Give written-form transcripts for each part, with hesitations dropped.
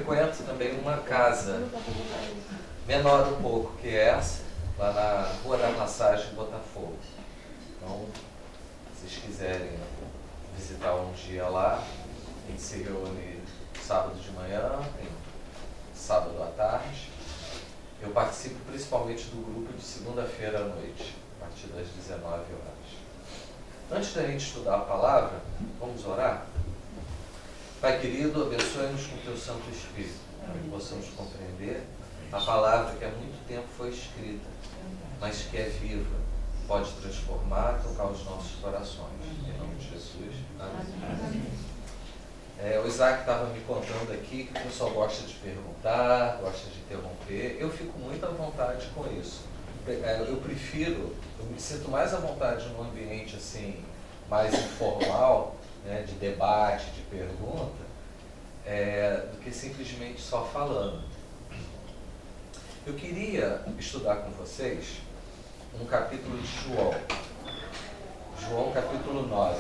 frequento também uma casa menor um pouco que essa, lá na Rua da Massagem, Botafogo. Então, se vocês quiserem visitar um dia lá, a gente se reúne sábado de manhã, tem sábado à tarde. Eu participo principalmente do grupo de segunda-feira à noite, a partir das 19 horas. Antes da gente estudar a palavra, vamos orar? Pai querido, abençoe-nos com o Teu Santo Espírito, para que possamos compreender a palavra que há muito tempo foi escrita, mas que é viva, pode transformar, tocar os nossos corações. Em nome de Jesus. Amém. O Isaac estava me contando aqui que o pessoal gosta de perguntar, gosta de interromper. Eu fico muito à vontade com isso. Eu me sinto mais à vontade num ambiente assim, mais informal, né, de debate, de pergunta, do que simplesmente só falando. Eu queria estudar com vocês um capítulo de João. João capítulo 9.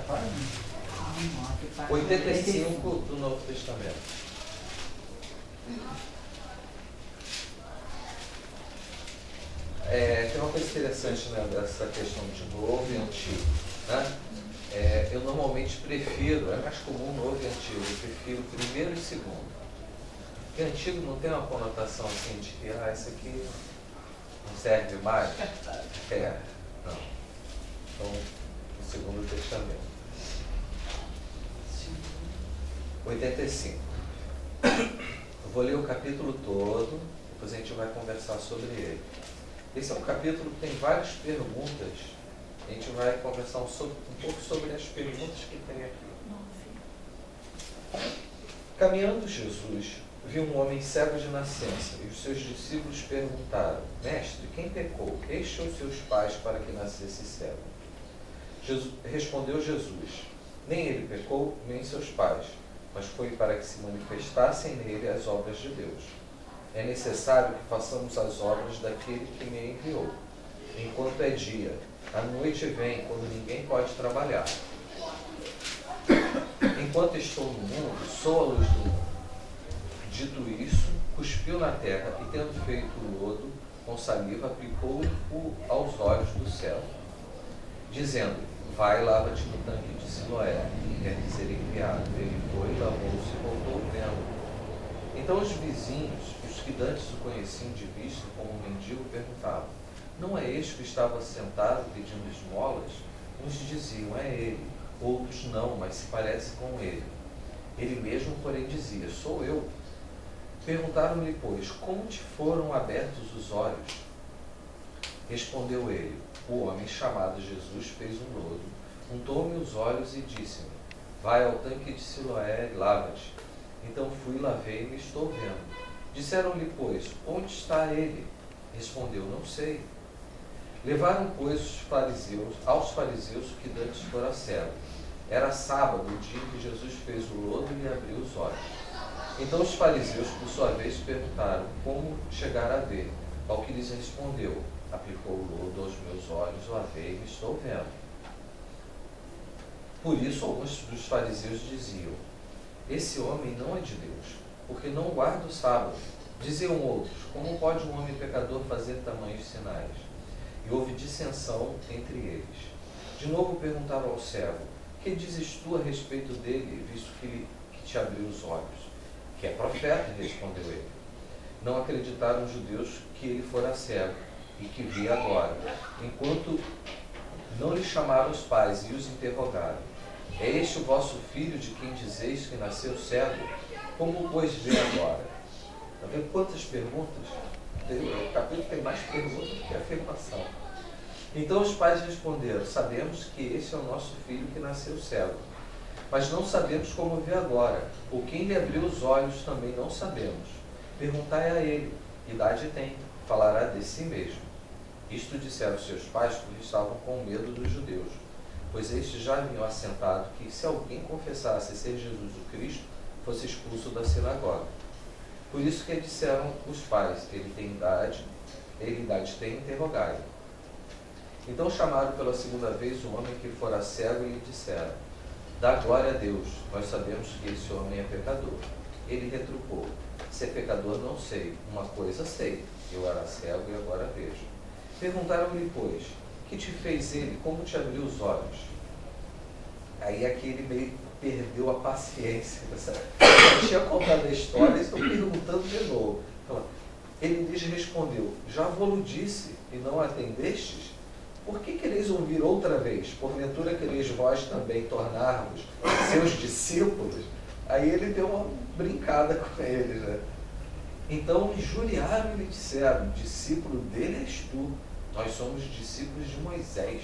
Vai, 85 do Novo Testamento. Tem uma coisa interessante, né, dessa questão de novo e antigo, né? Eu normalmente prefiro, é mais comum novo e antigo, eu prefiro primeiro e segundo. Porque antigo não tem uma conotação assim de que isso aqui não serve mais. Não. Então, o Segundo Testamento. 85. Eu vou ler o capítulo todo, depois a gente vai conversar sobre ele. Esse é um capítulo que tem várias perguntas. A gente vai conversar um pouco sobre as perguntas que tem aqui. Caminhando Jesus, viu um homem cego de nascença, e os seus discípulos perguntaram: Mestre, quem pecou, este ou seus pais, para que nascesse cego? Respondeu Jesus: Nem ele pecou, nem seus pais, mas foi para que se manifestassem nele as obras de Deus. É necessário que façamos as obras daquele que me enviou, enquanto é dia. A noite vem, quando ninguém pode trabalhar. Enquanto estou no mundo, sou a luz do mundo. Dito isso, cuspiu na terra e, tendo feito o lodo com saliva, aplicou-o aos olhos do céu, dizendo: Vai, lava-te no tanque de Siloé, que quer dizer enviado. Ele foi, lavou-se e voltou vendo. Então os vizinhos, os que dantes o conheciam de vista como um mendigo, perguntavam: Não é este que estava sentado pedindo esmolas? Uns diziam: É ele. Outros: Não, mas se parece com ele. Ele mesmo, porém, dizia: Sou eu. Perguntaram-lhe, pois: Como te foram abertos os olhos? Respondeu ele: O homem chamado Jesus fez um lodo, untou-me os olhos e disse-me: Vai ao tanque de Siloé e lava-te. Então fui, lavei-me e estou vendo. Disseram-lhe, pois: Onde está ele? Respondeu: Não sei. Levaram, pois, aos fariseus que dantes fora cego. Era sábado, o dia em que Jesus fez o lodo e lhe abriu os olhos. Então os fariseus, por sua vez, perguntaram como chegar a ver. Ao que lhes respondeu: Aplicou o lodo aos meus olhos, lavei-me e estou vendo. Por isso alguns dos fariseus diziam: Esse homem não é de Deus, porque não guarda o sábado. Diziam outros: Como pode um homem pecador fazer tamanhos sinais? E houve dissensão entre eles. De novo perguntaram ao cego: Que dizes tu a respeito dele, visto que te abriu os olhos? Que é profeta, respondeu ele. Não acreditaram os judeus que ele fora cego e que via agora, enquanto não lhe chamaram os pais e os interrogaram: É este o vosso filho de quem dizeis que nasceu cego? Como, pois, vê agora? Está vendo quantas perguntas? O capítulo tem mais perguntas do que afirmação. Então os pais responderam: Sabemos que esse é o nosso filho que nasceu cego, mas não sabemos como vê agora. Ou quem lhe abriu os olhos também não sabemos. Perguntai a ele: idade tem? Falará de si mesmo. Isto disseram seus pais porque estavam com medo dos judeus. pois estes já haviam assentado que se alguém confessasse ser Jesus o Cristo, fosse expulso da sinagoga. Por isso que disseram os pais, ele idade tem, interrogai-o. Então chamaram pela segunda vez o homem que fora cego e lhe disseram: dá glória a Deus, nós sabemos que esse homem é pecador. Ele retrucou: se é pecador não sei, uma coisa sei, eu era cego e agora vejo. Perguntaram-lhe, pois, que te fez ele, como te abriu os olhos? Aí aquele meio perdeu a paciência. Eu tinha contado a história e estou perguntando de novo. Ele lhes respondeu: já vou-lo disse e não atendestes? Por que quereis ouvir outra vez? Porventura quereis vós também tornar-vos seus discípulos? Aí ele deu uma brincada com eles, né? Então injuriaram e lhe disseram: discípulo dele és tu, nós somos discípulos de Moisés.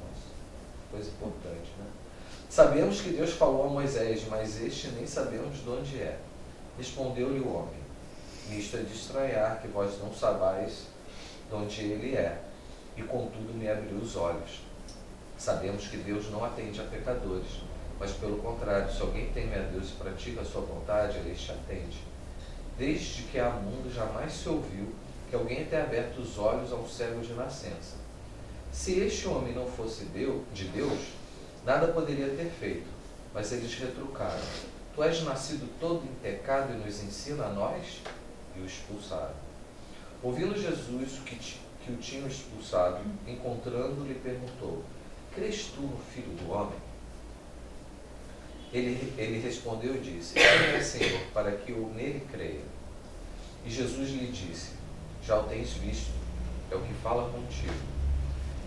Nossa, coisa importante, né? Sabemos que Deus falou a Moisés, mas este nem sabemos de onde é. Respondeu-lhe o homem: nisto é de estranhar que vós não sabais de onde ele é, e contudo me abriu os olhos. Sabemos que Deus não atende a pecadores, mas pelo contrário, se alguém teme a Deus e pratica a sua vontade, ele te atende. Desde que há mundo jamais se ouviu que alguém tenha aberto os olhos a um cego de nascença. Se este homem não fosse de Deus, nada poderia ter feito. Mas eles retrucaram: tu és nascido todo em pecado e nos ensina a nós? E o expulsaram. Ouvindo Jesus que o tinham expulsado, encontrando-lhe, perguntou: crês tu no Filho do Homem? Ele respondeu e disse: quem é, Senhor, para que eu nele creia? E Jesus lhe disse: já o tens visto, é o que fala contigo.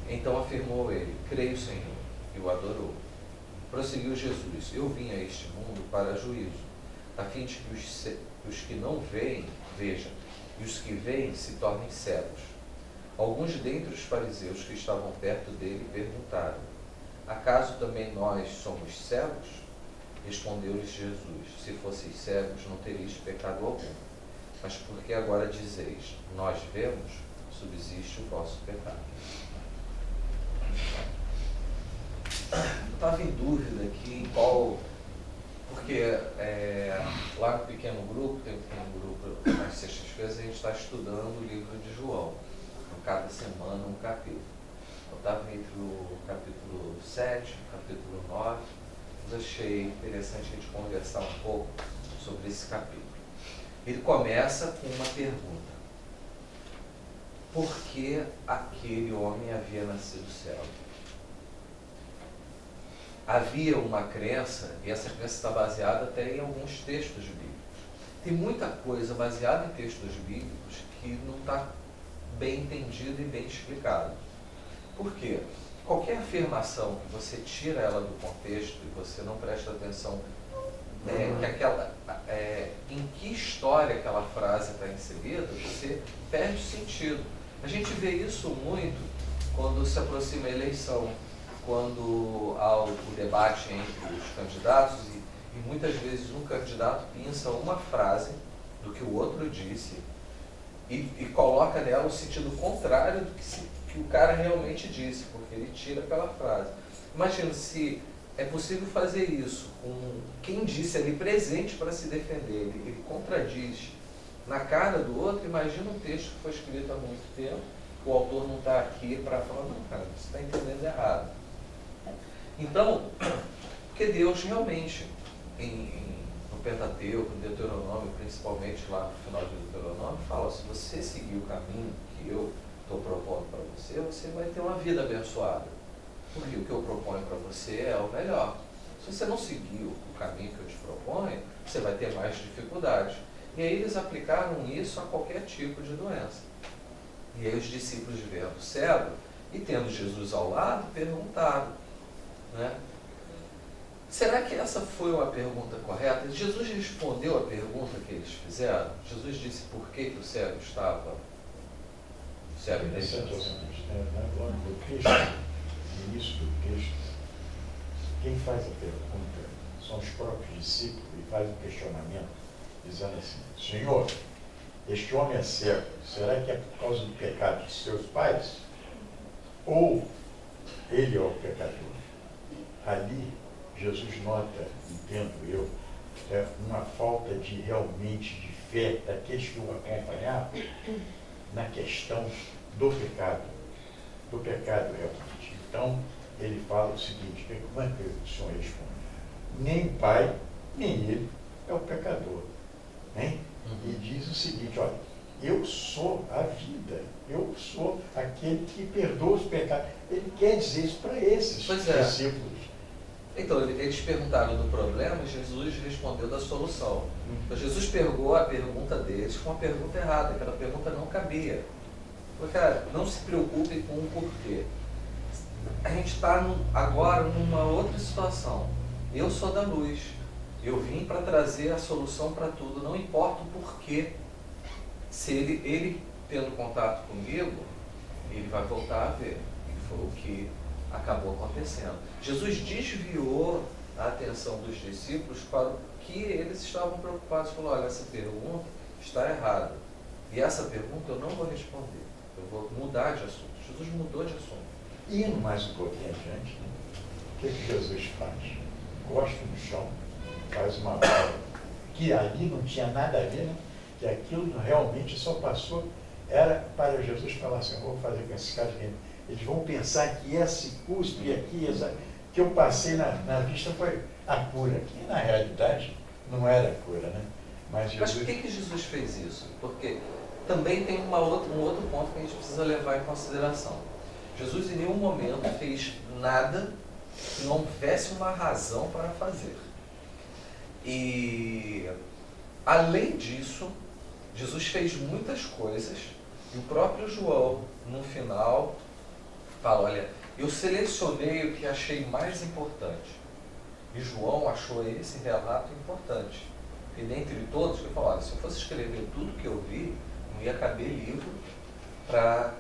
Então afirmou ele: creio, Senhor, e o adorou. Prosseguiu Jesus: eu vim a este mundo para juízo, a fim de que os que não veem, vejam, e os que veem se tornem cegos. Alguns dentre os fariseus que estavam perto dele perguntaram: acaso também nós somos cegos? Respondeu-lhes Jesus: se fosseis cegos, não teríeis pecado algum. Mas porque agora dizeis: nós vemos, subsiste o vosso pecado. Eu estava em dúvida aqui em qual... Porque lá no pequeno grupo, tem um pequeno grupo nas sextas-feiras, a gente está estudando o livro de João. Cada semana um capítulo. Eu estava entre o capítulo 7 e o capítulo 9. Mas achei interessante a gente conversar um pouco sobre esse capítulo. Ele começa com uma pergunta: por que aquele homem havia nascido cego? Havia uma crença, e essa crença está baseada até em alguns textos bíblicos. Tem muita coisa baseada em textos bíblicos que não está bem entendido e bem explicado. Por quê? Qualquer afirmação que você tira ela do contexto e você não presta atenção em que história aquela frase está inserida, você perde o sentido. A gente vê isso muito quando se aproxima a eleição, quando há o debate entre os candidatos e muitas vezes um candidato pensa uma frase do que o outro disse e coloca nela o sentido contrário do que o cara realmente disse, porque ele tira aquela frase. Imagina se é possível fazer isso com quem disse ali presente para se defender, ele contradiz na cara do outro. Imagina um texto que foi escrito há muito tempo, o autor não está aqui para falar: não, cara, você está entendendo errado. Então, porque Deus realmente, no Pentateuco, no Deuteronômio, principalmente lá no final de Deuteronômio, fala: se você seguir o caminho que eu estou propondo para você, você vai ter uma vida abençoada. Porque o que eu proponho para você é o melhor. Se você não seguir o caminho que eu te proponho, você vai ter mais dificuldades. E aí eles aplicaram isso a qualquer tipo de doença. E aí os discípulos, vendo cego e tendo Jesus ao lado, perguntaram, né? Será que essa foi uma pergunta correta? Jesus respondeu a pergunta que eles fizeram. Jesus disse por que o cego estava cego. Interessante do Cristo, no início do Cristo, quem faz a pergunta são os próprios discípulos e faz o questionamento, dizendo assim: Senhor, este homem é cego, será que é por causa do pecado de seus pais? Ou ele é o pecador? ali Jesus nota, entendo eu, uma falta de realmente de fé daqueles que o acompanhavam na questão do pecado realmente. Então, ele fala o seguinte, como é que o Senhor responde? Nem o pai, nem ele é o pecador. Né? E diz o seguinte, olha, eu sou a vida, eu sou aquele que perdoa os pecados. Ele quer dizer isso para esses discípulos. Então, eles perguntaram do problema e Jesus respondeu da solução. Então, Jesus pegou a pergunta deles com uma pergunta errada, aquela pergunta não cabia. Porque, cara, não se preocupe com o porquê. A gente está agora numa outra situação. Eu sou da luz. Eu vim para trazer a solução para tudo, não importa o porquê. Se ele tendo contato comigo, ele vai voltar a ver. E foi o que acabou acontecendo. Jesus desviou a atenção dos discípulos para o que eles estavam preocupados. Falou, olha, essa pergunta está errada. E essa pergunta eu não vou responder. Eu vou mudar de assunto. Jesus mudou de assunto. Indo mais um pouquinho adiante, né? O que Jesus faz? Gosta no chão, faz uma bola, que ali não tinha nada a ver, né? Que aquilo realmente só passou, era para Jesus falar assim, eu vou fazer com esses caras, eles vão pensar que esse cuspe aqui, que eu passei na vista foi a cura, que na realidade não era a cura, né? Mas por que Jesus fez isso? Porque também tem um outro ponto que a gente precisa levar em consideração. Jesus em nenhum momento fez nada que não tivesse uma razão para fazer. E, além disso, Jesus fez muitas coisas e o próprio João, no final, fala, olha, eu selecionei o que achei mais importante. E João achou esse relato importante. E dentre todos, ele falou, olha, se eu fosse escrever tudo que eu vi, não ia caber livro para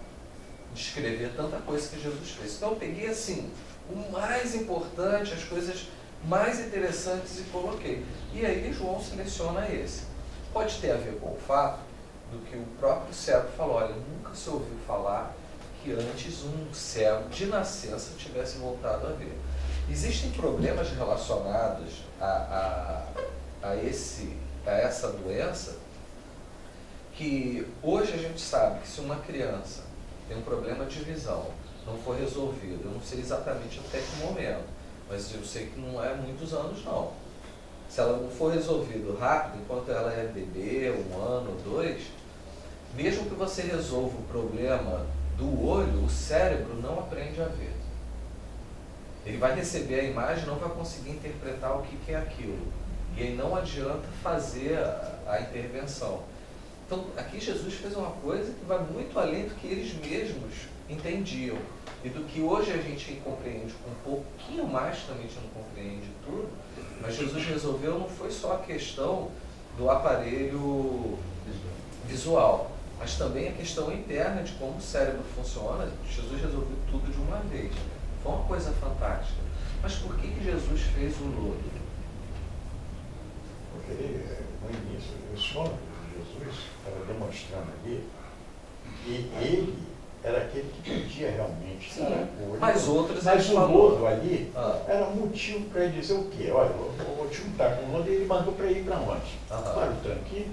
descrever tanta coisa que Jesus fez. Então eu peguei assim, o mais importante, as coisas mais interessantes e coloquei. E aí João seleciona esse. Pode ter a ver com o fato do que o próprio cego falou, olha, nunca se ouviu falar que antes um cego de nascença tivesse voltado a ver. Existem problemas relacionados a essa doença que hoje a gente sabe que se uma criança tem um problema de visão, não for resolvido, eu não sei exatamente até que momento, mas eu sei que não é muitos anos não. Se ela não for resolvido rápido, enquanto ela é bebê, 1 ano, 2, mesmo que você resolva o problema do olho, o cérebro não aprende a ver. Ele vai receber a imagem e não vai conseguir interpretar o que é aquilo. E aí não adianta fazer a intervenção. Então, aqui Jesus fez uma coisa que vai muito além do que eles mesmos entendiam. E do que hoje a gente compreende um pouquinho mais, também a gente não compreende tudo, mas Jesus resolveu, não foi só a questão do aparelho visual, mas também a questão interna de como o cérebro funciona. Jesus resolveu tudo de uma vez. Foi uma coisa fantástica. Mas por que Jesus fez o lodo? Porque no início, o Senhor Jesus estava demonstrando ali que ele era aquele que podia realmente sarar a cura. Mas outros... Mas o lodo ali era um motivo para ele dizer o quê? Olha, o tio está com o lodo e ele mandou para ir para onde? Para o tanque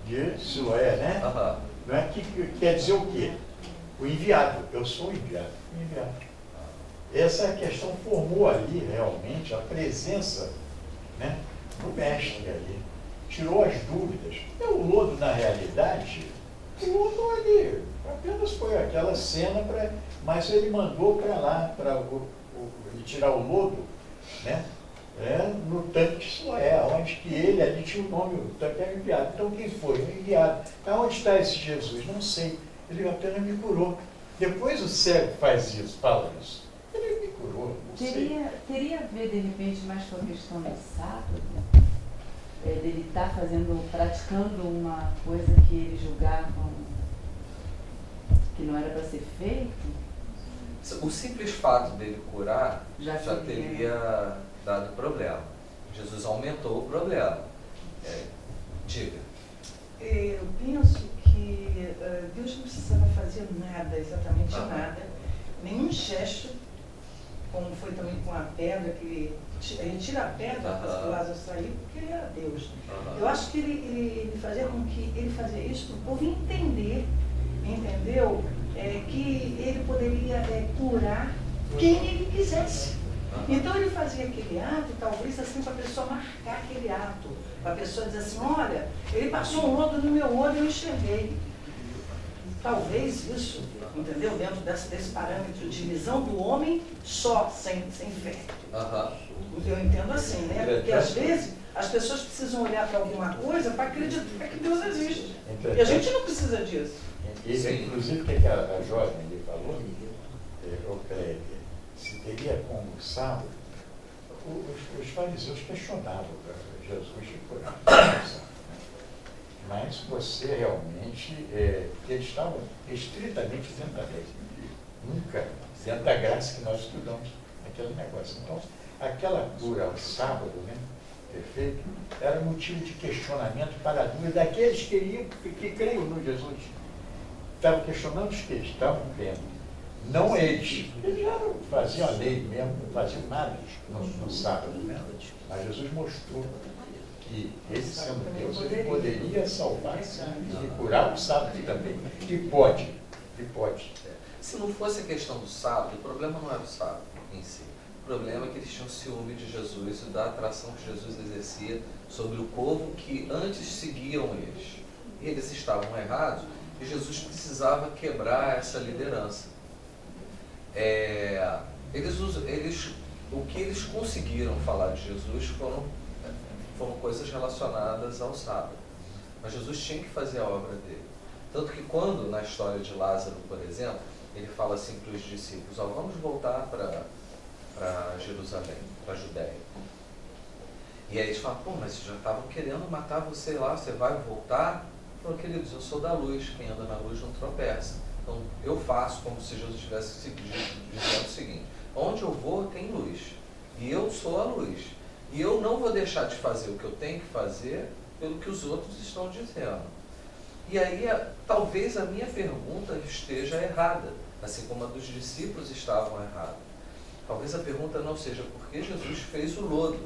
de Siloé, né? Não é? Que quer dizer o quê? O enviado. Eu sou o enviado. O enviado. Essa questão formou ali realmente a presença, né, do mestre ali. Tirou as dúvidas. E o lodo, na realidade, o lodo ali apenas foi aquela cena, mas ele mandou para lá, para tirar o lodo, né, no tanque de Siloé, onde que ele ali tinha o nome, o tanque era enviado. Então quem foi? O enviado. Onde está esse Jesus? Não sei. Ele apenas me curou. Depois o cego faz isso, fala isso. Ele me curou, não sei. Teria a ver, de repente, mais com a questão do sábado? Dele estar praticando uma coisa que ele julgava que não era para ser feito? O simples fato dele curar já teria dado problema. Jesus aumentou o problema. Diga. Eu penso que Deus não precisava fazer nada, exatamente nada, nenhum gesto como foi também com a pedra, que ele tira a pedra para que Lázaro saiu, porque ele era Deus. Eu acho que ele fazia com que ele fazia isso para o povo entender, entendeu? Que ele poderia curar quem ele quisesse. Então ele fazia aquele ato, talvez assim, para a pessoa marcar aquele ato, para a pessoa dizer assim, olha, ele passou um lodo no meu olho e eu enxerguei. Talvez isso, entendeu? Dentro desse parâmetro de visão do homem só, sem fé. Eu entendo assim, né? Porque às vezes as pessoas precisam olhar para alguma coisa para acreditar que Deus existe. E a gente não precisa disso. Inclusive, o que a jovem ali falou, se teria como sábado, os fariseus questionavam Jesus por sábado. Mas você realmente, eles estavam estritamente dentro da lei, nunca dentro da graça que nós estudamos, aquele negócio. Então, aquela cura ao sábado, né, perfeito, era motivo de questionamento para a dúvida daqueles que creem no Jesus. Estavam questionando os que estavam crendo, não eles. Eles já não faziam a lei mesmo, não faziam nada no sábado, né? Mas Jesus mostrou que ele, sendo Deus, ele poderia salvar e curar o sábado também. E pode. Se não fosse a questão do sábado, o problema não era o sábado em si. O problema é que eles tinham ciúme de Jesus e da atração que Jesus exercia sobre o povo que antes seguiam eles. Eles estavam errados e Jesus precisava quebrar essa liderança. O que eles conseguiram falar de Jesus foram coisas relacionadas ao sábado. Mas Jesus tinha que fazer a obra dele. Tanto que quando, na história de Lázaro, por exemplo, ele fala assim para os discípulos, vamos voltar para Jerusalém, para a Judéia. E aí eles falam, mas já estavam querendo matar você lá, você vai voltar? Ele falou, queridos, eu sou da luz, quem anda na luz não tropeça. Então eu faço como se Jesus estivesse dizendo o seguinte, onde eu vou tem luz, e eu sou a luz. E eu não vou deixar de fazer o que eu tenho que fazer pelo que os outros estão dizendo. E aí, talvez a minha pergunta esteja errada, assim como a dos discípulos estavam errada. Talvez a pergunta não seja por que Jesus fez o lodo.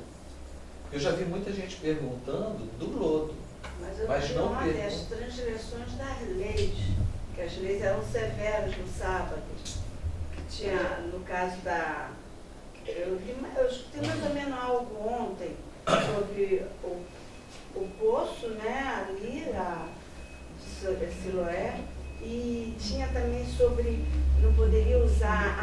Eu já vi muita gente perguntando do lodo. Mas não pergunta as transgressões das leis, que as leis eram severas no sábado. Que tinha, no caso da... Eu escutei mais ou menos algo ontem sobre o poço, né, ali, de Siloé, e tinha também sobre ele poderia usar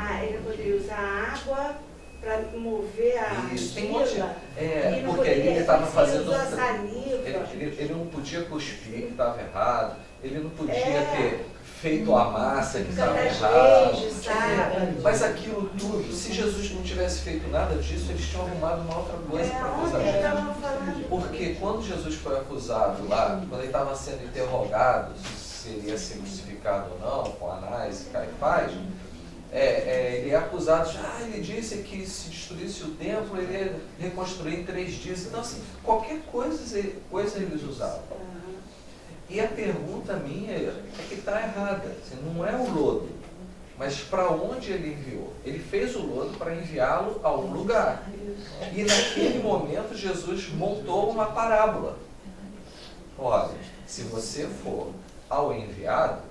água para mover a fila, e não porque poderia ele estava fazendo usar saliva. Ele não podia cuspir, que estava errado, ele não podia ter feito a massa que estava errado. Mas aquilo tudo, se Jesus não tivesse feito nada disso, eles tinham arrumado uma outra coisa para acusar Jesus. Porque quando Jesus foi acusado lá, quando ele estava sendo interrogado se ele ia ser crucificado ou não, com Anás e Caifás, ele é acusado de, ele disse que se destruísse o templo, ele ia reconstruir em 3 dias. Então, assim, qualquer coisa eles usavam. E a pergunta minha é que está errada. Assim, não é o lodo, mas para onde ele enviou? Ele fez o lodo para enviá-lo a um lugar. E naquele momento Jesus montou uma parábola. Olha, se você for ao enviado,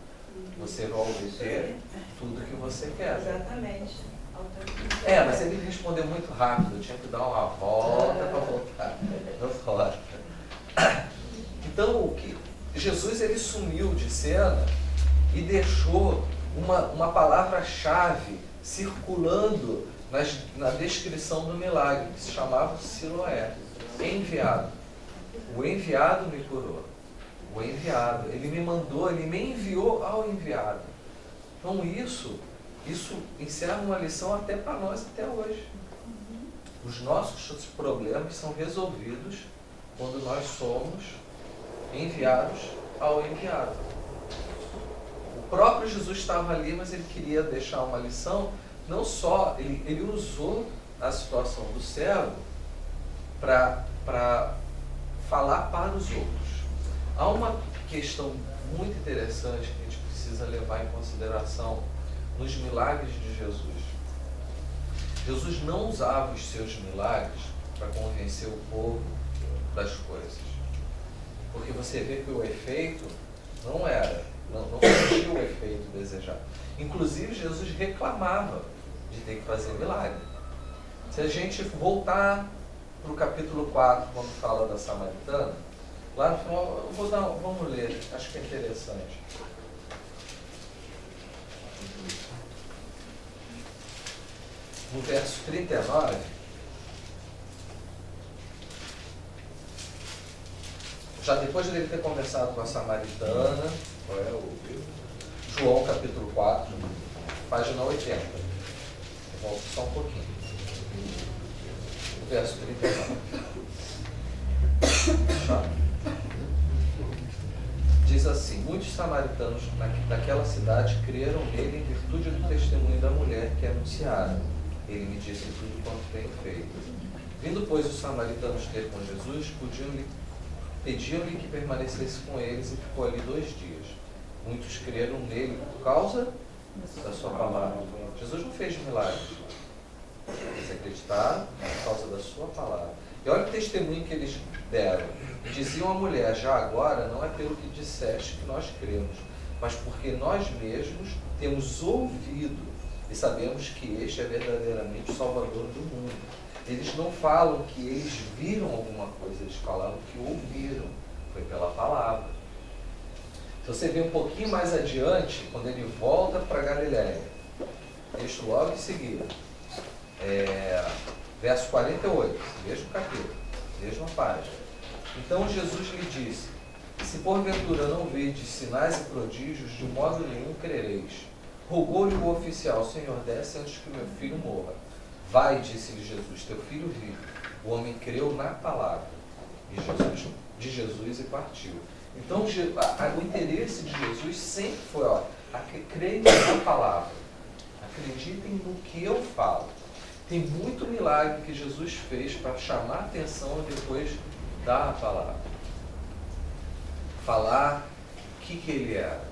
você vai obter tudo que você quer. Exatamente. Mas ele respondeu muito rápido, eu tinha que dar uma volta para voltar. Não fora. Então, o que Jesus ele sumiu de cena e deixou uma palavra-chave circulando na descrição do milagre, que se chamava Siloé, enviado. O enviado me curou. O enviado, ele me mandou, ele me enviou ao enviado. Então isso encerra uma lição até para nós até hoje. Os nossos problemas são resolvidos quando nós somos enviados ao enviado. O próprio Jesus estava ali, mas ele queria deixar uma lição, não só, ele usou a situação do cego para falar para os outros. Há uma questão muito interessante que a gente precisa levar em consideração nos milagres de Jesus. Jesus não usava os seus milagres para convencer o povo das coisas. Porque você vê que o efeito não surgiu o efeito desejado. Inclusive, Jesus reclamava de ter que fazer milagre. Se a gente voltar para o capítulo 4, quando fala da samaritana, lá no final, vamos ler, acho que é interessante. No verso 39, já depois de ele ter conversado com a samaritana, qual é o João capítulo 4, página 80. Eu volto só um pouquinho. O verso 39. Diz assim: muitos samaritanos daquela cidade creram nele em virtude do testemunho da mulher que anunciaram. Ele me disse tudo quanto tenho feito. Vindo, pois, os samaritanos ter com Jesus, pediam-lhe que permanecesse com eles e ficou ali 2 dias. Muitos creram nele por causa da sua palavra. Jesus não fez milagres. Eles acreditaram por causa da sua palavra. E olha o testemunho que eles deram. Diziam à mulher: já agora não é pelo que disseste que nós cremos, mas porque nós mesmos temos ouvido e sabemos que este é verdadeiramente o Salvador do mundo. Eles não falam que eles viram alguma coisa, eles falaram que ouviram. Foi pela palavra. Se você vê um pouquinho mais adiante, quando ele volta para Galiléia, texto logo em seguida, verso 48, mesmo capítulo, mesma página. Então Jesus lhe disse: se porventura não vedes sinais e prodígios, de modo nenhum crereis. Rogou-lhe o oficial: Senhor, desce antes que meu filho morra. Vai, disse-lhe Jesus, teu filho vive. O homem creu na palavra de Jesus e partiu. Então o interesse de Jesus sempre foi: creem na palavra, acreditem no que eu falo. Tem muito milagre que Jesus fez para chamar a atenção e depois dar a palavra. Falar o que ele era.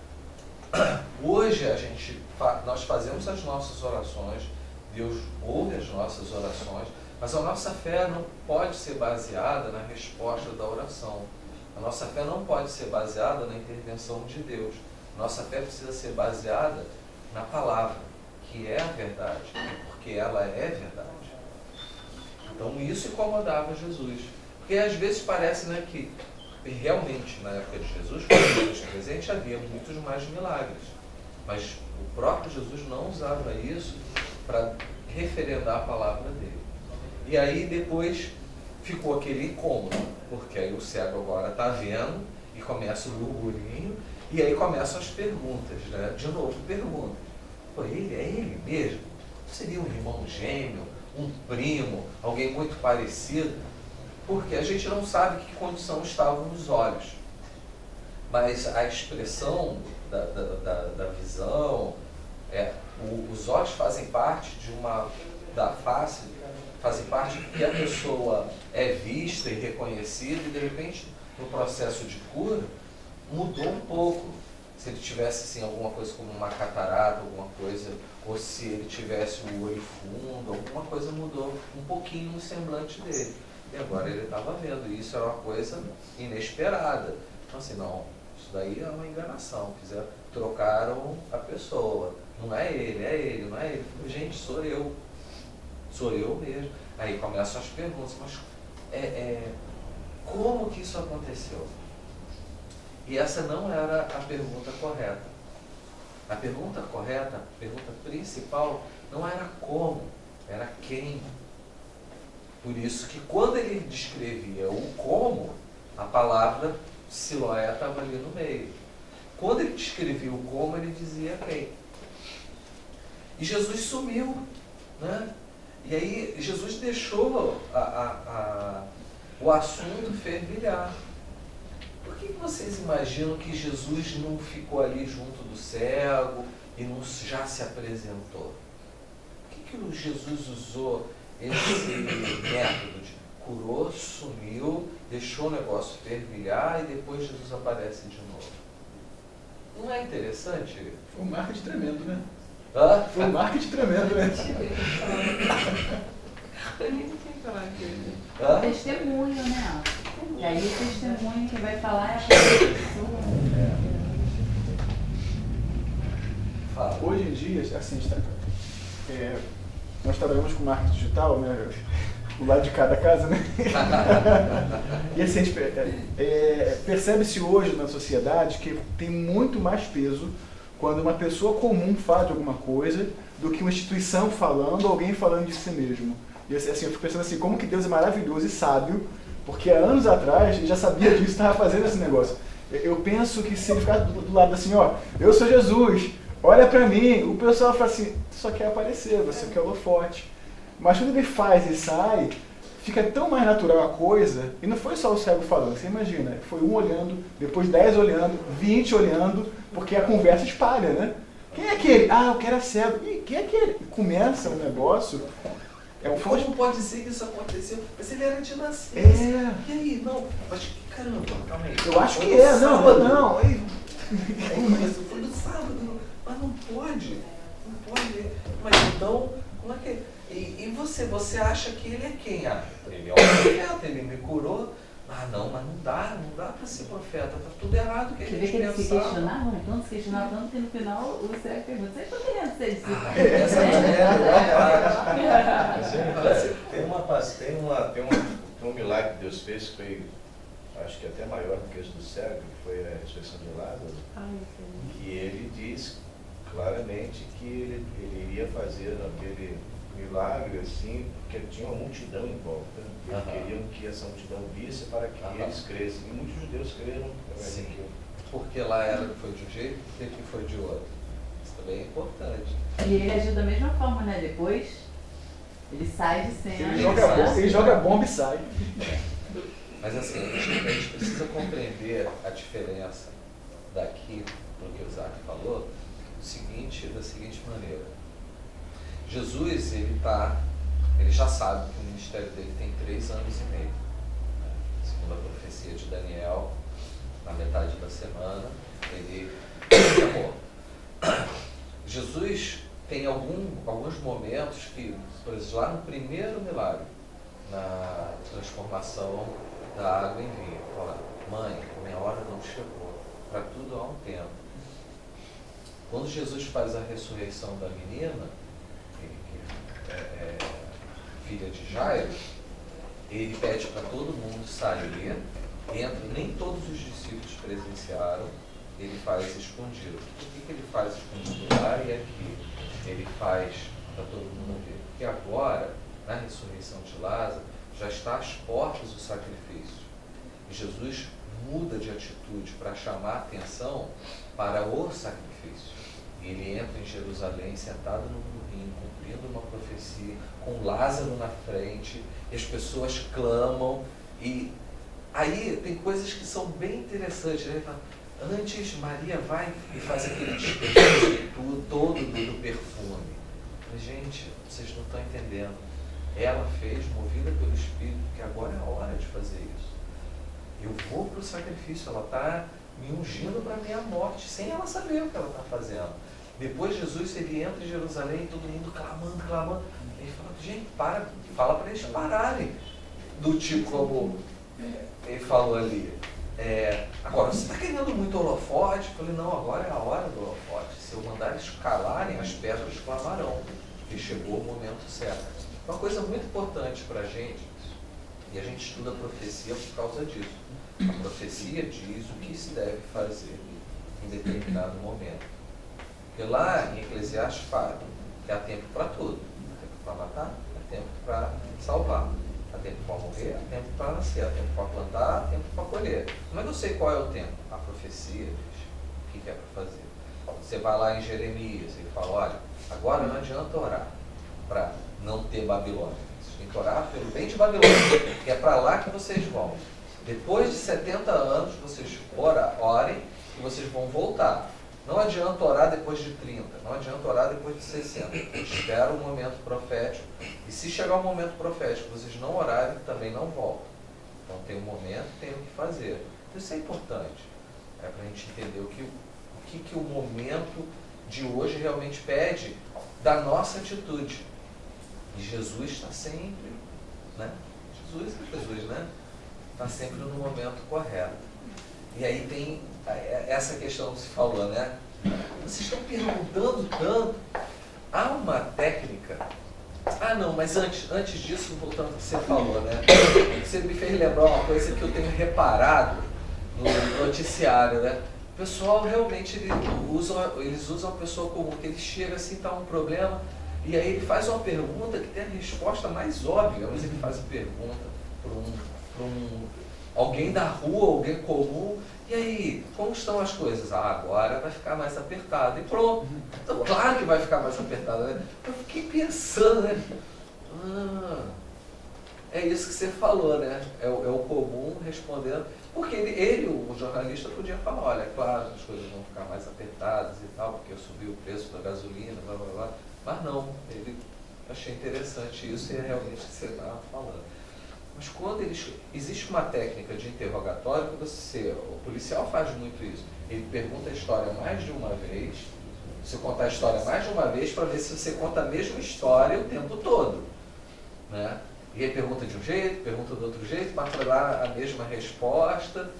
Hoje nós fazemos as nossas orações, Deus ouve as nossas orações, mas a nossa fé não pode ser baseada na resposta da oração. A nossa fé não pode ser baseada na intervenção de Deus. Nossa fé precisa ser baseada na palavra, que é a verdade, porque ela é verdade. Então isso incomodava Jesus. Porque às vezes parece, né, que realmente na época de Jesus, quando Jesus presente, havia muitos mais milagres. Mas o próprio Jesus não usava isso para referendar a palavra dele. E aí depois ficou aquele incômodo, porque aí o cego agora está vendo e começa o burburinho, e aí começam as perguntas, né? De novo, pergunta: pô, ele é ele mesmo? Seria um irmão gêmeo, um primo, alguém muito parecido? Porque a gente não sabe que condição estavam os olhos. Mas a expressão da visão, os olhos fazem parte da face, fazem parte que a pessoa é vista e reconhecida, e de repente, no processo de cura, mudou um pouco. Se ele tivesse assim, alguma coisa como uma catarata, alguma coisa, ou se ele tivesse o olho fundo, alguma coisa mudou um pouquinho no semblante dele. E agora ele estava vendo, e isso era uma coisa inesperada. Então assim, não, isso daí é uma enganação, trocaram a pessoa. Não é ele, não é ele. Gente, sou eu mesmo. Aí começam as perguntas: mas como que isso aconteceu? E essa não era a pergunta correta. A pergunta correta, a pergunta principal, não era como, era quem. Por isso que quando ele descrevia o como, a palavra Siloé estava ali no meio. Quando ele descrevia o como, ele dizia quem. E Jesus sumiu, né? E aí Jesus deixou o assunto fervilhar. Por que vocês imaginam que Jesus não ficou ali junto do cego e não já se apresentou? Por que Jesus usou esse método de curou, sumiu, deixou o negócio fervilhar e depois Jesus aparece de novo? Não é interessante? Foi um marketing tremendo, né? Hã? Foi um marketing tremendo, né? Eu nem sei falar coisa. Hã? Testemunho, né? E aí o testemunho que vai falar é a pessoa. Fala. Hoje em dia, assim, nós trabalhamos com marketing digital, né? O lado de cada casa, né? E assim, a gente percebe-se hoje na sociedade que tem muito mais peso quando uma pessoa comum fala de alguma coisa do que uma instituição falando, alguém falando de si mesmo. E assim, eu fico pensando assim, como que Deus é maravilhoso e sábio, porque há anos atrás ele já sabia disso e estava fazendo esse negócio. Eu penso que se ele ficar do lado assim, ó, eu sou Jesus, olha pra mim, o pessoal fala assim, só quer aparecer, você quer holofote. Mas quando ele faz e sai, fica tão mais natural a coisa, e não foi só o cego falando, você imagina, foi um olhando, depois 10 olhando, 20 olhando, porque a conversa espalha, né? Quem é aquele? Ah, o que era cego. E quem é aquele? E começa um negócio. Como pode ser que isso aconteceu? Mas ele era de nascença. E aí? Não, mas caramba, calma aí. Eu acho Foi que no é, sábado. não. Aí foi no sábado, mas não pode. Não pode. Mas então, como é que. E você acha que ele é quem? Ah, ele é um profeta, ele me curou. Ah, não, mas não dá para ser profeta, tá tudo errado que a Você vê gente que eles se pensava. questionavam tanto, que no final o cego pergunta, vocês estão querendo ser discípulos? Essa Tem um milagre que Deus fez que foi, acho que até maior do que esse do cego, que foi a ressurreição de Lázaro, que ele diz claramente que ele iria fazer aquele milagre assim, porque tinha uma multidão em volta. Eles queriam que essa multidão visse para que eles crescem. E muitos judeus creram Sim. Porque lá foi de um jeito, porque aqui foi de outro. Isso também é importante. E ele agiu da mesma forma, né? Depois, ele sai de cena. Ele joga bomba e sai. Mas assim, a gente precisa compreender a diferença daqui do que o Isaac falou, da seguinte maneira. Jesus, ele já sabe que o ministério dele tem 3 anos e meio. Né? Segundo a profecia de Daniel, na metade da semana, ele chamou. Jesus tem alguns momentos que, por exemplo, lá no primeiro milagre, na transformação da água em vinho, fala, mãe, minha hora não chegou, para tudo há um tempo. Quando Jesus faz a ressurreição da menina, filha de Jairo, ele pede para todo mundo sair, nem todos os discípulos presenciaram, ele faz escondido. Por que ele faz escondido lá e aqui? Ele faz para todo mundo ver. Porque agora, na ressurreição de Lázaro, já está às portas do sacrifício. E Jesus muda de atitude para chamar a atenção para o sacrifício. E ele entra em Jerusalém sentado no burrinho, cumprindo uma profecia, com Lázaro na frente, e as pessoas clamam. E aí tem coisas que são bem interessantes. Ele fala, antes Maria vai e faz aquele desperdício todo do perfume. Mas, gente, vocês não estão entendendo. Ela fez, movida pelo Espírito, que agora é a hora de fazer isso. Eu vou para o sacrifício, ela está me ungindo para a minha morte, sem ela saber o que ela está fazendo. Depois Jesus, ele entra em Jerusalém, todo mundo clamando. Ele fala, gente, fala para eles pararem. Do tipo como ele falou ali. Agora, você está querendo muito holofote? Eu falei, não, agora é a hora do holofote. Se eu mandar eles calarem, as pedras clamarão, porque chegou o momento certo. Uma coisa muito importante para a gente, e a gente estuda a profecia por causa disso. A profecia diz o que se deve fazer em determinado momento. Porque lá em Eclesiastes fala que há tempo para tudo. Há tempo para matar, há tempo para salvar. Há tempo para morrer, há tempo para nascer, há tempo para plantar, há tempo para colher. Como é que eu sei qual é o tempo? A profecia diz o que é para fazer. Você vai lá em Jeremias e fala, olha, agora não adianta orar para não ter Babilônia. Vocês têm que orar pelo bem de Babilônia, que é para lá que vocês vão. Depois de 70 anos, vocês orem e vocês vão voltar. Não adianta orar depois de 30, não adianta orar depois de 60. Espera o momento profético. E se chegar o momento profético, vocês não orarem, também não voltam. Então tem um momento, tem o que fazer. Então isso é importante. Para a gente entender o que o momento de hoje realmente pede da nossa atitude. E Jesus está sempre, né? Jesus, né? Está sempre no momento correto. E aí tem essa questão que se falou, né? Vocês estão perguntando tanto. Há uma técnica. Ah, não, mas antes disso, voltando ao que você falou, né? Você me fez lembrar uma coisa que eu tenho reparado no noticiário, né? O pessoal realmente, eles usam a pessoa comum, que ele chega assim, tá um problema, e aí ele faz uma pergunta que tem a resposta mais óbvia, mas ele faz a pergunta para alguém da rua, alguém comum, e aí, como estão as coisas? Ah, agora vai ficar mais apertado. E pronto. Então, claro que vai ficar mais apertado, né? Eu fiquei pensando, né? É isso que você falou, né? É o comum respondendo. Porque o jornalista, podia falar, olha, claro, as coisas vão ficar mais apertadas e tal, porque subiu o preço da gasolina, blá, blá, blá. Mas não, achei interessante isso e é realmente o que você estava falando. Mas quando existe uma técnica de interrogatório que o policial faz muito isso. Ele pergunta a história mais de uma vez, você contar a história mais de uma vez para ver se você conta a mesma história o tempo todo, né? E aí pergunta de um jeito, pergunta do outro jeito, mas para dar a mesma resposta,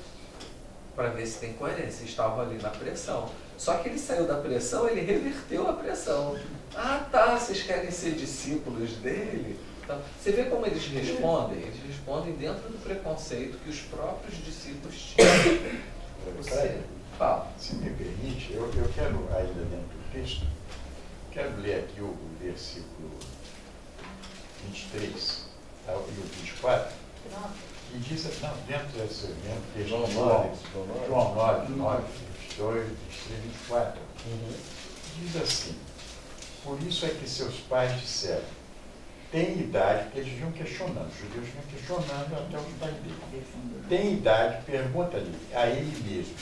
para ver se tem coerência. Estava ali na pressão. Só que ele saiu da pressão, ele reverteu a pressão. Ah, tá, vocês querem ser discípulos dele? Então, você vê como eles respondem? Eles respondem dentro do preconceito que os próprios discípulos tinham. Você fala. Se me permite, eu quero, ainda dentro do texto, quero ler aqui o versículo 23 e o 24, que diz, não, dentro desse mesmo texto, João 9, 22, 23, 24, diz assim: por isso é que seus pais disseram, tem idade, porque eles vinham questionando, os judeus vinham questionando até os pais dele. Tem idade, pergunta-lhe a ele mesmo.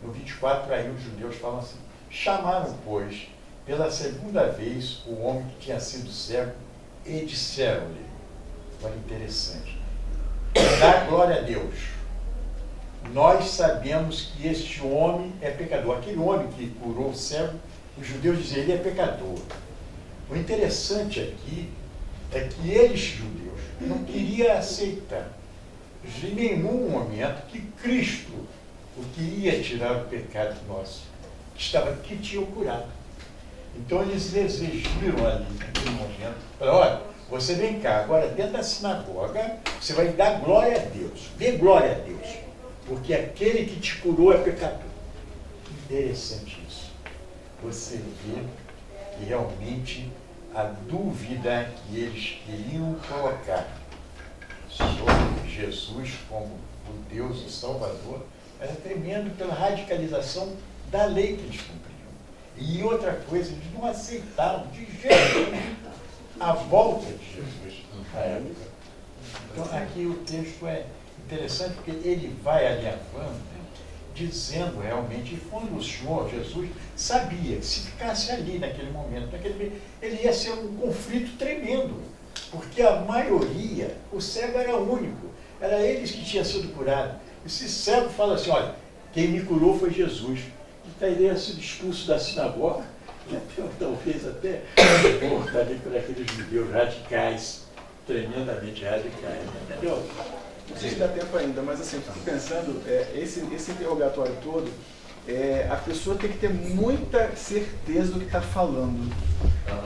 No 24, aí os judeus falam assim: chamaram, pois, pela segunda vez o homem que tinha sido cego e disseram-lhe, olha interessante, dá glória a Deus. Nós sabemos que este homem é pecador. Aquele homem que curou o cego, os judeus diziam, ele é pecador. O interessante aqui é que eles, judeus, não queriam aceitar em nenhum momento que Cristo, o que ia tirar o pecado nosso, que tinha o curado. Então eles exigiram ali, naquele momento, olha, você vem cá, agora dentro da sinagoga, você vai dar glória a Deus, dê glória a Deus, porque aquele que te curou é pecador. Interessante isso. Você vê que realmente a dúvida que eles queriam colocar sobre Jesus como o Deus e Salvador era tremendo pela radicalização da lei que eles cumpriam. E outra coisa, eles não aceitavam de jeito nenhum a volta de Jesus na época. Então aqui o texto é interessante porque ele vai alinhavando, dizendo realmente, e quando o Senhor Jesus sabia que se ficasse ali naquele momento, ele ia ser um conflito tremendo, porque a maioria, o cego era único, era eles que tinham sido curados. Esse cego fala assim, olha, quem me curou foi Jesus. E teria sido expulso da sinagoga, talvez até morto ali por aqueles judeus radicais, tremendamente radicais, entendeu? Não sei se dá tempo ainda, mas assim, eu fico pensando, esse interrogatório todo, a pessoa tem que ter muita certeza do que está falando.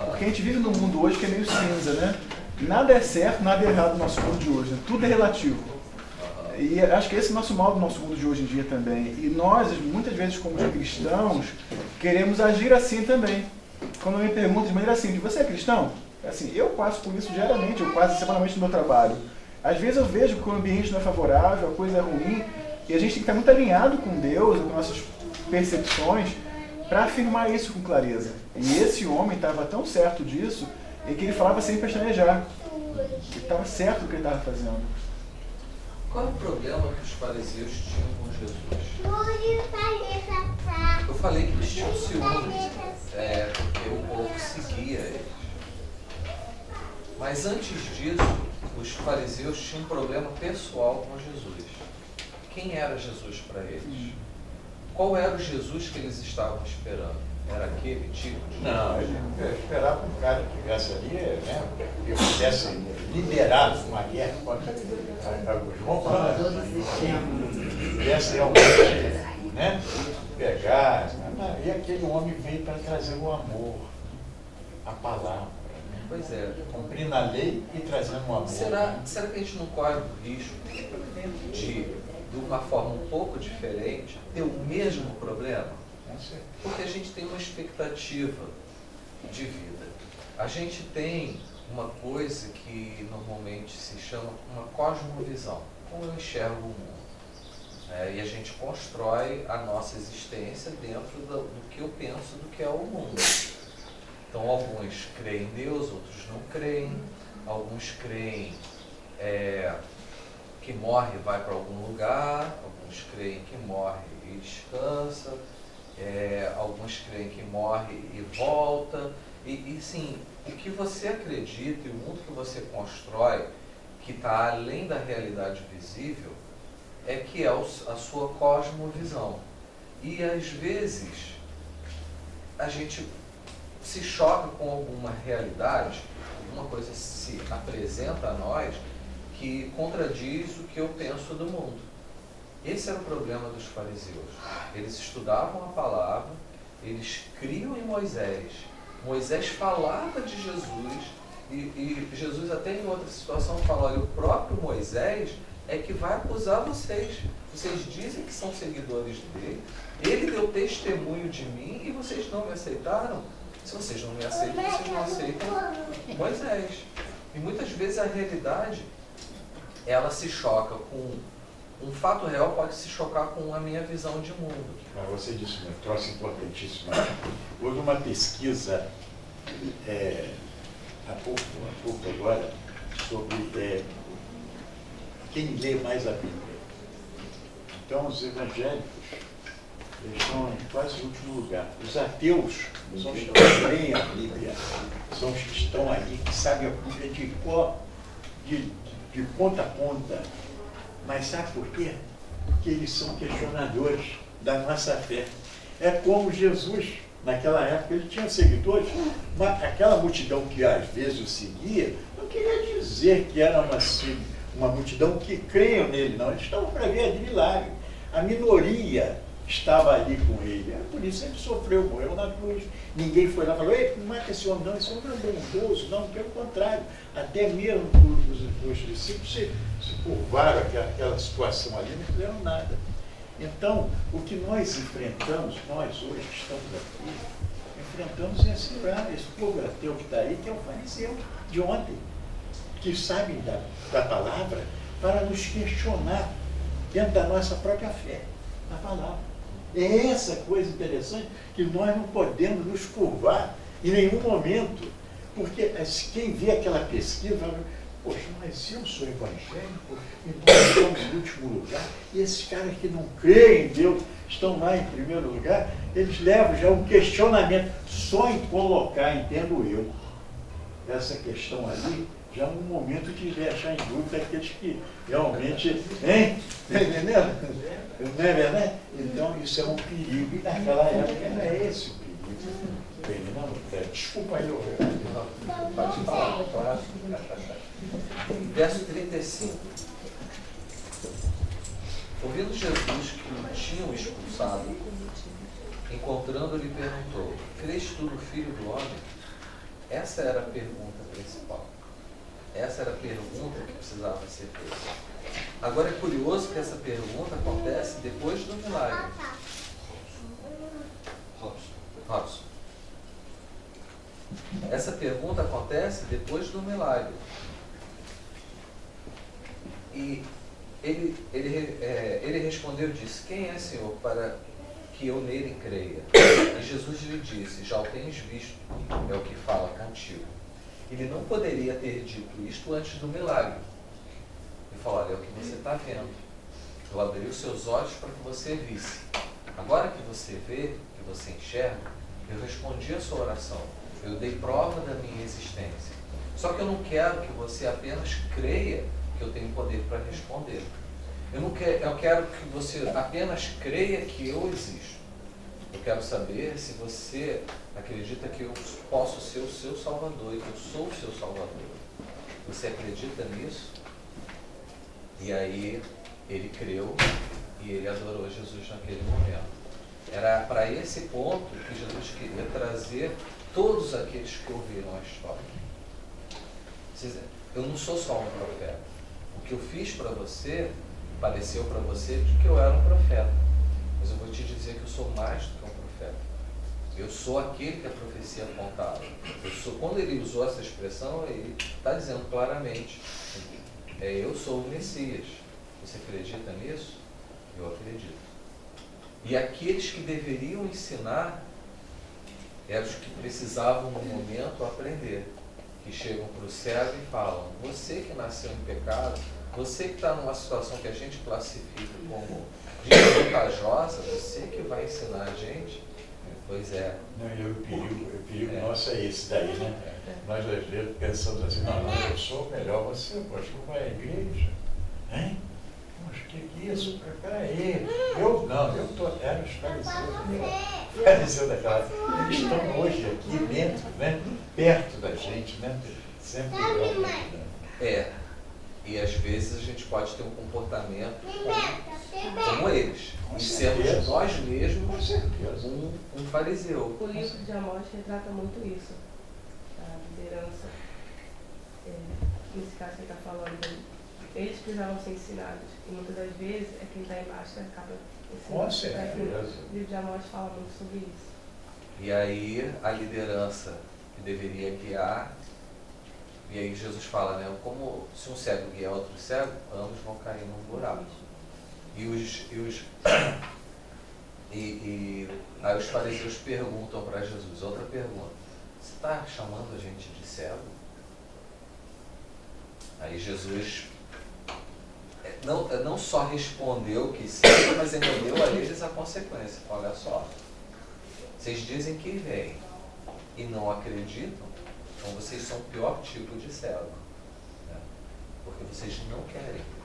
Porque a gente vive num mundo hoje que é meio cinza, né? Nada é certo, nada é errado no nosso mundo de hoje, né? Tudo é relativo. E acho que esse é o nosso mal do nosso mundo de hoje em dia também. E nós, muitas vezes, como cristãos, queremos agir assim também. Quando me perguntam de maneira assim, você é cristão? Assim, eu passo por isso diariamente, eu passo semanalmente no meu trabalho. Às vezes eu vejo que o ambiente não é favorável, a coisa é ruim, e a gente tem que estar muito alinhado com Deus, com nossas percepções, para afirmar isso com clareza. E esse homem estava tão certo disso, e que ele falava sem pestanejar. Ele estava certo do que ele estava fazendo. Qual é o problema que os fariseus tinham com Jesus? Eu falei que eles tinham ciúme, porque o povo seguia eles. Mas antes disso, os fariseus tinham um problema pessoal com Jesus. Quem era Jesus para eles? Qual era o Jesus que eles estavam esperando? era aquele tipo de... Não, eu esperava um cara que estivesse ali, né, que pudesse liderar uma guerra contra os romanos, que pudesse realmente, né, pegar. E aquele homem veio para trazer o amor, a palavra. Pois é. Cumprindo a lei e trazendo o amor. Será que a gente não corre o risco de uma forma um pouco diferente, ter o mesmo problema? Porque a gente tem uma expectativa de vida. A gente tem uma coisa que normalmente se chama uma cosmovisão, como eu enxergo o mundo. E a gente constrói a nossa existência dentro do que eu penso do que é o mundo. Então, alguns creem em Deus, outros não creem. Alguns creem que morre e vai para algum lugar. Alguns creem que morre e descansa. Alguns creem que morre e volta. E sim, o que você acredita e o mundo que você constrói, que está além da realidade visível, é que é a sua cosmovisão. E às vezes a gente se choca com alguma realidade, alguma coisa se apresenta a nós que contradiz o que eu penso do mundo. Esse era o problema dos fariseus. Eles estudavam a palavra, eles criam em Moisés. Moisés falava de Jesus e Jesus até em outra situação fala, olha, o próprio Moisés é que vai acusar vocês. Vocês dizem que são seguidores dele, ele deu testemunho de mim e vocês não me aceitaram. Se vocês não me aceitam, vocês não aceitam Moisés. E muitas vezes a realidade, ela se choca com um fato real, pode se chocar com a minha visão de mundo. Mas você disse um troço importantíssimo. Houve uma pesquisa há pouco agora sobre quem lê mais a Bíblia. Então os evangélicos eles estão em quase último lugar. Os ateus são os que leem a Bíblia, são os que estão ali, que sabem a Bíblia de ponta a ponta. Mas sabe por quê? Porque eles são questionadores da nossa fé. É como Jesus, naquela época, ele tinha seguidores, mas aquela multidão que às vezes o seguia, não queria dizer que era uma multidão que creiam nele, não. Eles estavam para ver de milagre. A minoria estava ali com ele. Por isso ele sofreu, morreu na cruz. Ninguém foi lá e falou, ei, não mata esse homem, não, esse homem não é bondoso, não, pelo contrário. Até mesmo os discípulos se curvaram aquela situação ali, não fizeram nada. Então, o que nós enfrentamos, nós hoje que estamos aqui, enfrentamos esse povo ateu que está aí, que é o fariseu de ontem, que sabem da palavra para nos questionar dentro da nossa própria fé, na palavra. É essa coisa interessante que nós não podemos nos curvar em nenhum momento, porque quem vê aquela pesquisa fala, poxa, mas eu sou evangélico e nós estamos em último lugar, e esses caras que não creem em Deus estão lá em primeiro lugar, eles levam já um questionamento, só em colocar, entendo eu, essa questão ali, já um momento de deixar em dúvida aqueles que realmente, hein? Está entendendo? Não é verdade? Então isso é um perigo, e naquela época era esse o perigo. Não, desculpa aí, Verso 35. Ouvindo Jesus que o tinham expulsado, encontrando-lhe, perguntou, crês tu no Filho do Homem? Essa era a pergunta principal. Essa era a pergunta que precisava ser feita. Agora é curioso que essa pergunta acontece depois do milagre. Robson. Essa pergunta acontece depois do milagre. E ele respondeu e disse, quem é, Senhor, para que eu nele creia? E Jesus lhe disse, já o tens visto, é o que fala contigo. Ele não poderia ter dito isto antes do milagre. Ele falou, olha, é o que você está vendo. Eu abri os seus olhos para que você visse. Agora que você vê, que você enxerga, eu respondi a sua oração. Eu dei prova da minha existência. Só que eu não quero que você apenas creia que eu tenho poder para responder. Eu quero que você apenas creia que eu existo. Eu quero saber se você acredita que eu posso ser o seu Salvador e que eu sou o seu Salvador. Você acredita nisso? E aí ele creu e ele adorou Jesus naquele momento. Era para esse ponto que Jesus queria trazer todos aqueles que ouviram a história. Eu não sou só um profeta. O que eu fiz para você, pareceu para você de que eu era um profeta. Mas eu vou te dizer que eu sou mais do que um profeta. Eu sou aquele que a profecia apontava. Quando ele usou essa expressão, ele está dizendo claramente, eu sou o Messias. Você acredita nisso? Eu acredito. E aqueles que deveriam ensinar eram os que precisavam no momento aprender. Que chegam para o cego e falam, você que nasceu em pecado, você que está numa situação que a gente classifica como desvantajosa, você que vai ensinar a gente? Pois é. Não, o perigo nosso é esse daí, né? Nós às vezes pensamos assim, não, eu sou melhor, você, poxa, não vai à igreja? Hein? Poxa, que isso? Peraí, eu não, eu era os fariseus daquela época. Eles estão hoje aqui dentro, né? Perto da gente, né? Sempre E às vezes a gente pode ter um comportamento como eles. E sermos nós mesmos um fariseu. O livro de Amós retrata muito isso. A liderança, nesse caso que ele está falando, eles precisavam ser ensinados. E muitas das vezes é quem está embaixo que acaba ensinando. Com certeza. O livro de Amós fala muito sobre isso. E aí a liderança que deveria guiar, e aí Jesus fala, né, como se um cego guiar outro cego, ambos vão cair num buraco. Aí os fariseus perguntam para Jesus, outra pergunta, você está chamando a gente de cego? Aí Jesus não só respondeu que sim, mas ainda deu a eles a consequência. Olha só, vocês dizem que vêm e não acreditam, então vocês são o pior tipo de cego, né? Porque vocês não querem crer.